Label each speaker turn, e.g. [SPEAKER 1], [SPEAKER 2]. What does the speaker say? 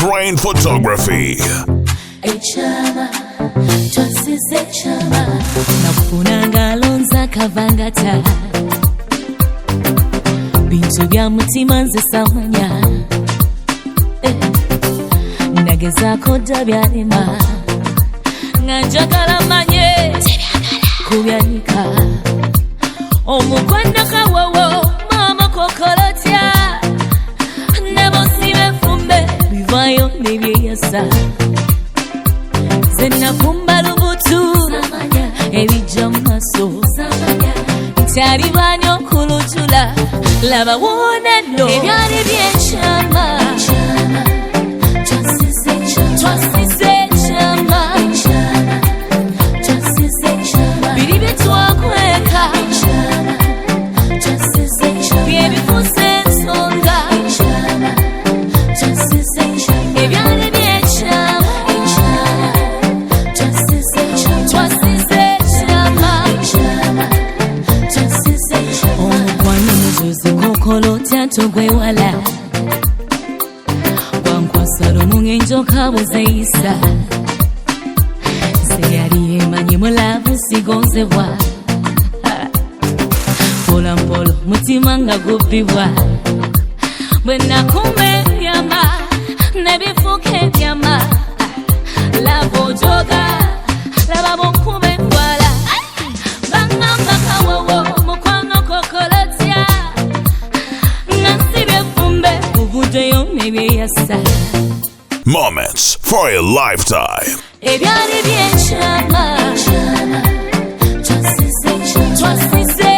[SPEAKER 1] grain photography.
[SPEAKER 2] Echama, twasize echama. Nafuna ngalonza kavangata. Bintu bya mutima nze samanya. Nagezako dabyalema. Nganjagala manye kubyanika. Omukwano kawowo mama kokolotya. Nebosibe fumbe bivayo nebyeyasa. Zena fumba lubutu ebijja mumaso ntyali banyo kulutula laba wonano ebyali byekyama twasize ekyama biri byetwakweka byebifuse ensonga ebyali byekyama Kolotya togwewala Gwankwasalo mungenjoka bwezeyisa Seyali emanyi mulavu sigonzebwa Mpola mpolo mutima nga gubbibwa Bwe nakumba ebyama nebifuuka ebyama Laba ojoga laba bw'onkuba enkwala Bangamba kawowo mukwano kokolotya
[SPEAKER 1] Moments for a lifetime.
[SPEAKER 2] Ebyali byekyama twasize